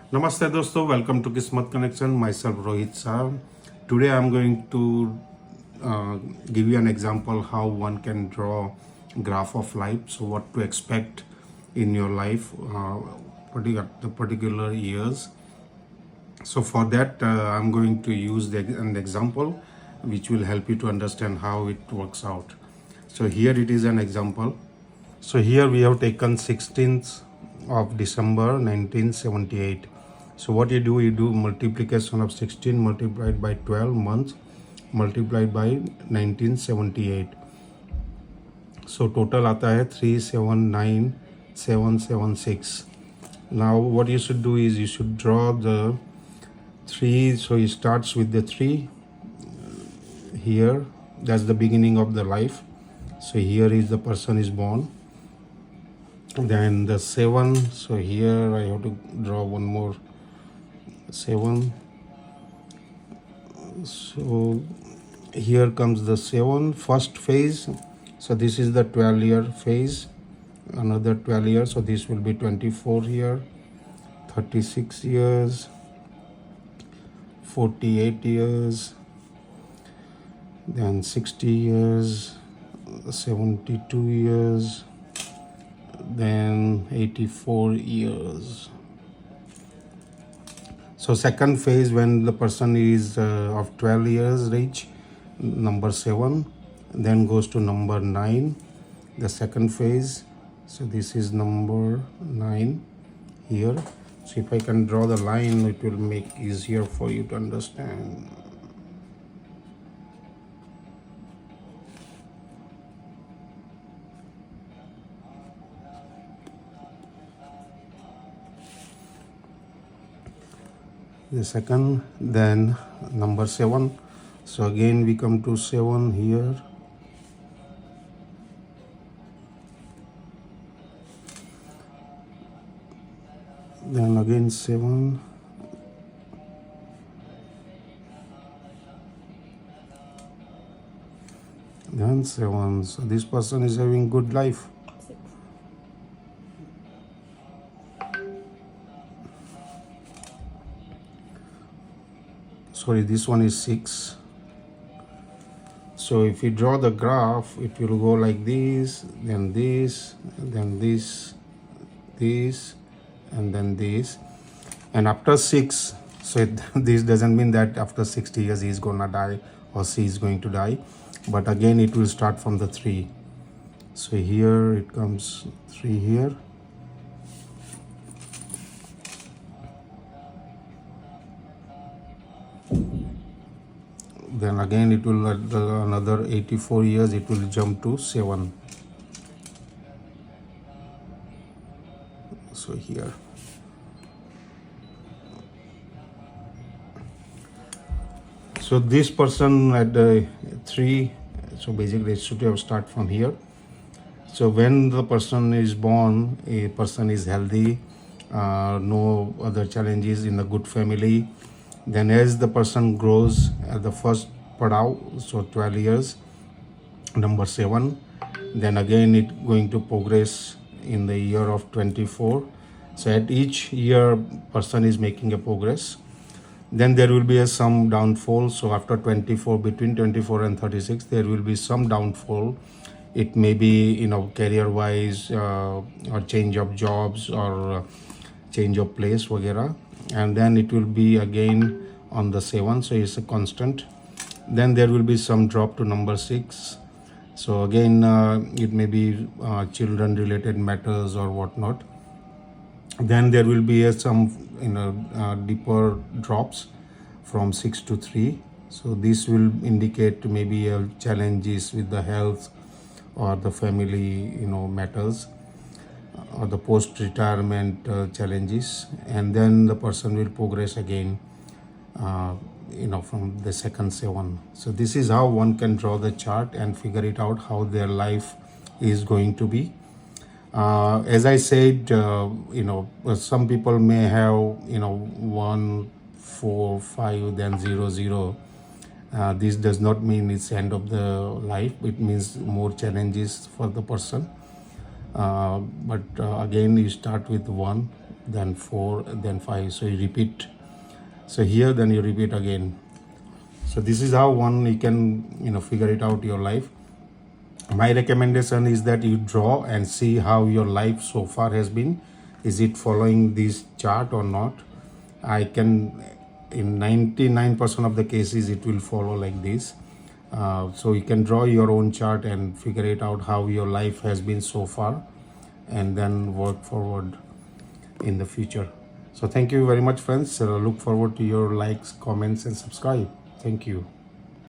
Namaste dosto, welcome to Kismet Connection. Myself Rohit Shah. Today I'm going to give you an example how one can draw graph of life. So what to expect in your life, the particular years. So for that I'm going to use an example which will help you to understand how it works out. So here it is an example. So here we have taken 16th of December 1978. So what you do multiplication of 16 multiplied by 12 months multiplied by 1978. So total आता है 379776. Now what you should do is you should draw the 3. So it starts with the 3 here. That's the beginning of the life. So here is the person is born. Then the 7. So here I have to draw one more 7. So here comes the 7 first phase. So this is the 12-year phase, another 12 years. So this will be 24 here, 36 years, 48 years, then 60 years, 72 years, then 84 years. So second phase, when the person is of 12 years age, number 7, then goes to number 9, the second phase. So this is number 9 here. So if I can draw the line, it will make easier for you to understand. The second, then number 7. So again we come to 7 here. Then again 7. Then 7. So this person is having good life. Sorry, this one is 6. So if you draw the graph, it will go like this, then this, then this, and then this. And after 6, so this doesn't mean that after 60 years he is gonna die or she is going to die, but again it will start from the 3. So here it comes 3 here. Then again it will at another 84 years it will jump to 7. So here. So this person at the 3, so basically it should have start from here. So when the person is born, a person is healthy, no other challenges, in a good family. Then as the person grows at the first padao, so 12 years, number 7, then again it going to progress in the year of 24. So at each year person is making a progress. Then there will be some downfall. So after 24, between 24 and 36, there will be some downfall. It may be, career wise, or change of jobs, or change of place, वगैरह. And then it will be again on the 7, so it's a constant. Then there will be some drop to number 6. So again it may be children related matters or whatnot. Then there will be some deeper drops from 6 to 3. So this will indicate maybe challenges with the health or the family matters, or the post retirement challenges. And then the person will progress again from the second 7. So this is how one can draw the chart and figure it out how their life is going to be. As I said, some people may have 1, 4, 5, then 0, 0. This does not mean it's end of the life. It means more challenges for the person. But again you start with 1, then 4, then 5. So you repeat. So here, then you repeat again. So this is how you can figure it out your life. My recommendation is that you draw and see how your life so far has been. Is it following this chart or not? I can, in 99% of the cases, it will follow like this. So you can draw your own chart and figure it out how your life has been so far, and then work forward in the future. So thank you very much, friends. Look forward to your likes, comments, and subscribe. Thank you.